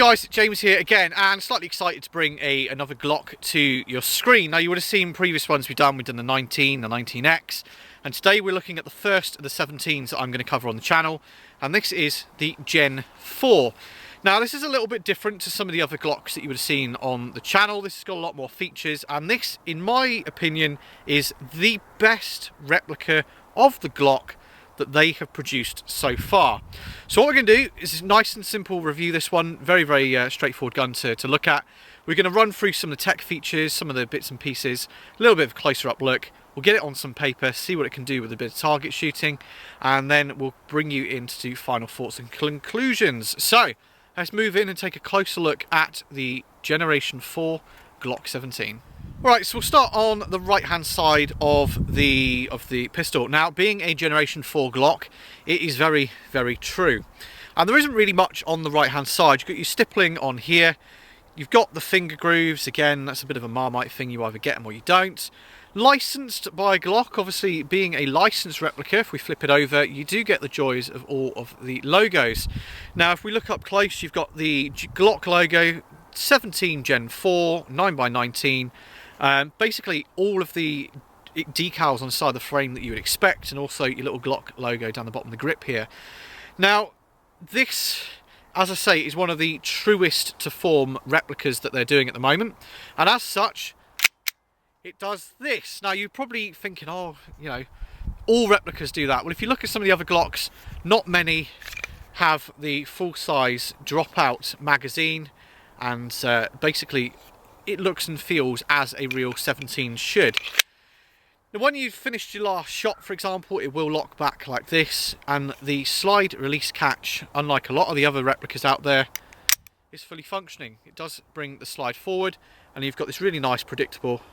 guys, James here again, and slightly excited to bring another Glock to your screen. Now, you would have seen previous ones we've done the 19, the 19X, and today we're looking at the first of the 17s that I'm going to cover on the channel, and this is the Gen 4. Now, this is a little bit different to some of the other Glocks that you would have seen on the channel. This has got a lot more features, and this, in my opinion, is the best replica of the Glock that they have produced so far. So what we're going to do is nice and simple review this one. Very straightforward gun to look at. We're going to run through some of the tech features, some of the bits and pieces, a little bit of a closer up look. We'll get it on some paper, see what it can do with a bit of target shooting, and then we'll bring you into final thoughts and conclusions. So let's move in and take a closer look at the Generation 4 Glock 17. Right, so we'll start on the right hand side of the pistol. Now, being a Generation 4 Glock, it is very true. And there isn't really much on the right hand side. You've got your stippling on here. You've got the finger grooves. Again, that's a bit of a Marmite thing. You either get them or you don't. Licensed by Glock, obviously being a licensed replica, if we flip it over, you do get the joys of all of the logos. Now, if we look up close, you've got the Glock logo, 17 Gen 4, 9x19. Basically all of the decals on the side of the frame that you would expect, and also your little Glock logo down the bottom of the grip here. Now, this, as I say, is one of the truest to form replicas that they're doing at the moment, and as such, it does this. Now, you're probably thinking, oh, you know, all replicas do that. Well, if you look at some of the other Glocks, not many have the full-size drop-out magazine, and basically it looks and feels as a real 17 should. Now, when you've finished your last shot, for example, it will lock back like this, and the slide release catch, unlike a lot of the other replicas out there, is fully functioning. It does bring the slide forward, and you've got this really nice predictable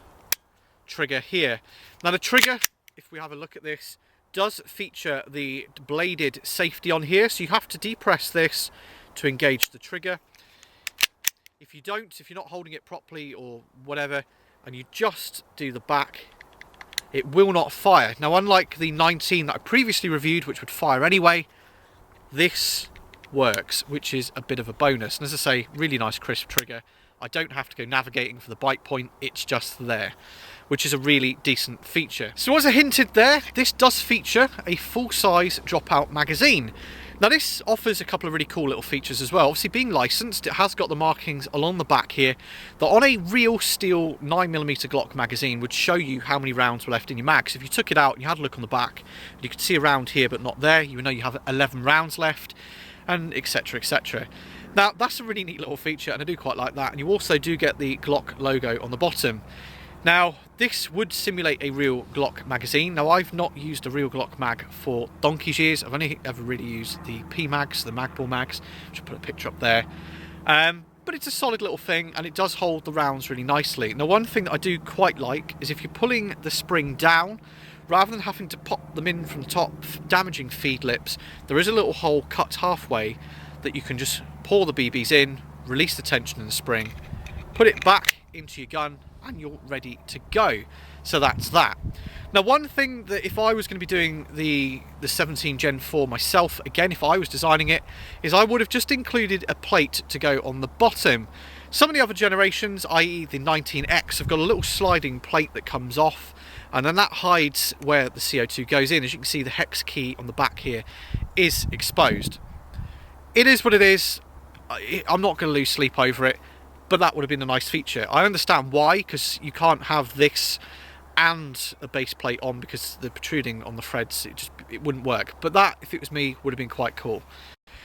trigger here. Now, the trigger, if we have a look at this, does feature the bladed safety on here, so you have to depress this to engage the trigger. If you don't, if you're not holding it properly or whatever, and you just do the back, it will not fire. Now, unlike the 19 that I previously reviewed, which would fire anyway, this works, which is a bit of a bonus. And as I say, really nice crisp trigger. I don't have to go navigating for the bite point, it's just there, which is a really decent feature. So as I hinted there, this does feature a full-size dropout magazine. Now, this offers a couple of really cool little features as well. Obviously, being licensed, it has got the markings along the back here that on a real steel 9mm Glock magazine would show you how many rounds were left in your mag. So if you took it out and you had a look on the back, you could see a round here but not there, you know you have 11 rounds left, and etc, etc. Now, that's a really neat little feature, and I do quite like that. And you also do get the Glock logo on the bottom. Now, this would simulate a real Glock magazine. Now, I've not used a real Glock mag for donkey's years. I've only ever really used the P mags, the Magball mags, which I'll put a picture up there. But it's a solid little thing, and it does hold the rounds really nicely. Now, one thing that I do quite like is if you're pulling the spring down, rather than having to pop them in from the top, damaging feed lips, there is a little hole cut halfway that you can just pour the BBs in, release the tension in the spring, put it back into your gun, and you're ready to go. So that's that. Now, one thing that if I was going to be doing the 17 Gen 4 myself, again, if I was designing it, is I would have just included a plate to go on the bottom. Some of the other generations, i.e. the 19X, have got a little sliding plate that comes off, and then that hides where the CO2 goes in. As you can see, the hex key on the back here is exposed. It is what it is. I'm not going to lose sleep over it, but that would have been a nice feature. I understand why, because you can't have this and a base plate on because the protruding on the threads, it wouldn't work. But that, if it was me, would have been quite cool.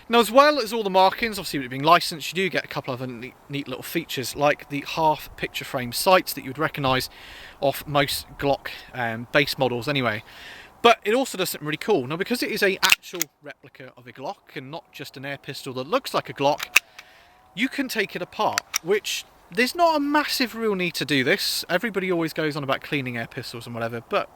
Now, as well as all the markings, obviously with it being licensed, you do get a couple of other neat little features, like the half picture frame sights that you would recognise off most Glock base models anyway. But it also does something really cool. Now, because it is an actual replica of a Glock and not just an air pistol that looks like a Glock, you can take it apart, which there's not a massive real need to do this. Everybody always goes on about cleaning air pistols and whatever, but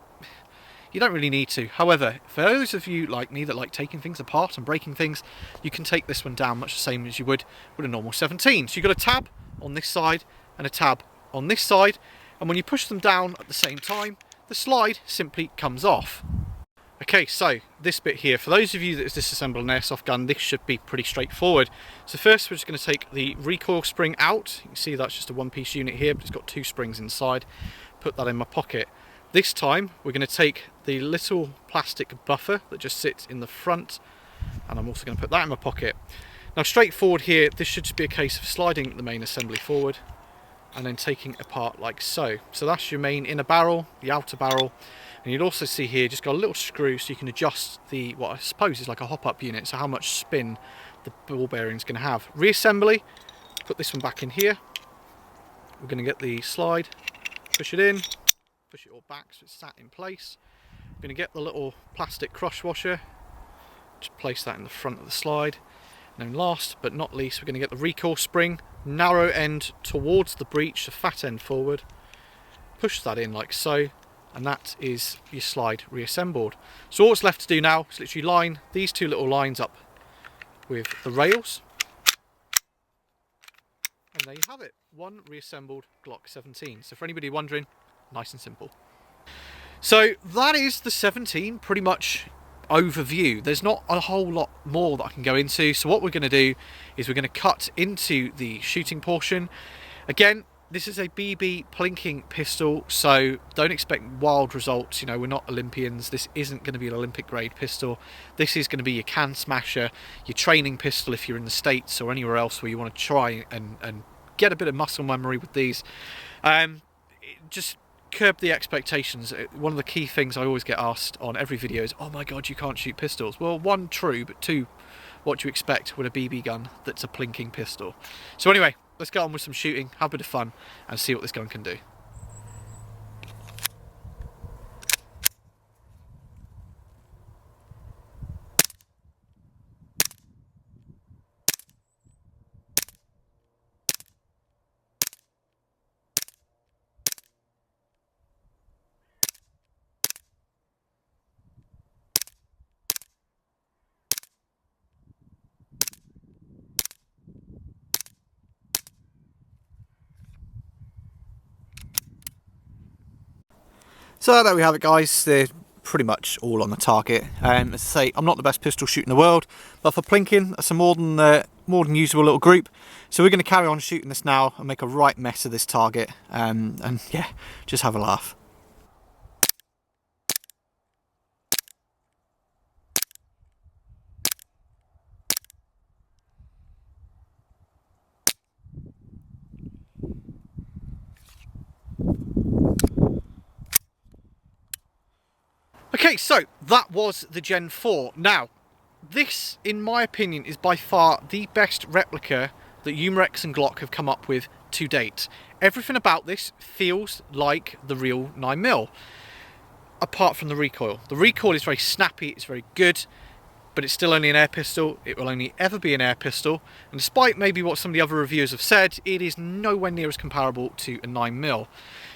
you don't really need to. However, for those of you like me that like taking things apart and breaking things, you can take this one down much the same as you would with a normal 17. So you've got a tab on this side and a tab on this side, and when you push them down at the same time, the slide simply comes off. Okay, so this bit here, for those of you that has disassembled an airsoft gun, this should be pretty straightforward. So first we're just going to take the recoil spring out. You can see that's just a one-piece unit here, but it's got 2 springs inside. Put that in my pocket. This time we're going to take the little plastic buffer that just sits in the front, and I'm also going to put that in my pocket. Now straightforward here, this should just be a case of sliding the main assembly forward and then taking it apart like so. So that's your main inner barrel, the outer barrel. And you'll also see here, just got a little screw so you can adjust the, what I suppose is like a hop-up unit, so how much spin the ball bearing is going to have. Reassembly, put this one back in here. We're going to get the slide, push it in, push it all back so it's sat in place. We're going to get the little plastic crush washer, just place that in the front of the slide. And then last but not least, we're going to get the recoil spring, narrow end towards the breech, the fat end forward. Push that in like so. And that is your slide reassembled. So all that's left to do now is literally line these 2 little lines up with the rails. And there you have it, one reassembled Glock 17. So for anybody wondering, nice and simple. So that is the 17 pretty much overview. There's not a whole lot more that I can go into. So what we're going to do is we're going to cut into the shooting portion. Again, this is a BB plinking pistol, so don't expect wild results. You know, we're not Olympians. This isn't going to be an Olympic grade pistol. This is going to be your can smasher, your training pistol if you're in the States or anywhere else where you want to try and get a bit of muscle memory with these. Just curb the expectations. One of the key things I always get asked on every video is, oh my god, you can't shoot pistols. Well, 1, true, but 2, what do you expect with a BB gun that's a plinking pistol? So anyway, let's get on with some shooting, have a bit of fun, and see what this gun can do. So there we have it, guys. They're pretty much all on the target. As I say, I'm not the best pistol shooter in the world, but for plinking, that's a more than usable little group. So we're going to carry on shooting this now and make a right mess of this target, and yeah, just have a laugh. Okay, so that was the Gen 4. Now, this, in my opinion, is by far the best replica that Umarex and Glock have come up with to date. Everything about this feels like the real 9mm, apart from the recoil. The recoil is very snappy, it's very good, but it's still only an air pistol. It will only ever be an air pistol, and despite maybe what some of the other reviewers have said, it is nowhere near as comparable to a 9mm.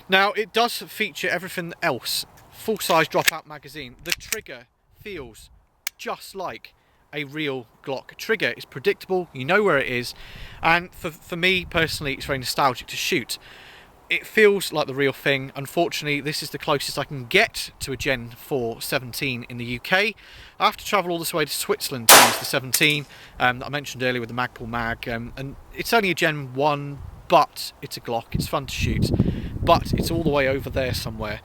Now, it does feature everything else. Full-size dropout magazine. The trigger feels just like a real Glock trigger. It's predictable, you know where it is, and for me personally, it's very nostalgic to shoot. It feels like the real thing. Unfortunately, this is the closest I can get to a Gen 4 17 in the UK. I have to travel all this way to Switzerland to use the 17 that I mentioned earlier with the Magpul Mag, and it's only a Gen 1, but it's a Glock, it's fun to shoot, but it's all the way over there somewhere,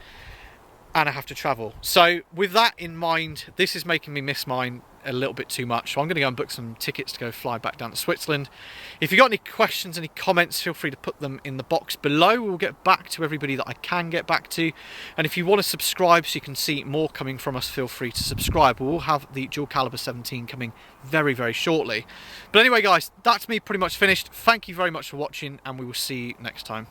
and I have to travel. So with that in mind, this is making me miss mine a little bit too much. So I'm going to go and book some tickets to go fly back down to Switzerland. If you've got any questions, any comments, feel free to put them in the box below. We'll get back to everybody that I can get back to. And if you want to subscribe so you can see more coming from us, feel free to subscribe. We will have the dual caliber 17 coming very, very shortly. But anyway, guys, that's me pretty much finished. Thank you very much for watching, and we will see you next time.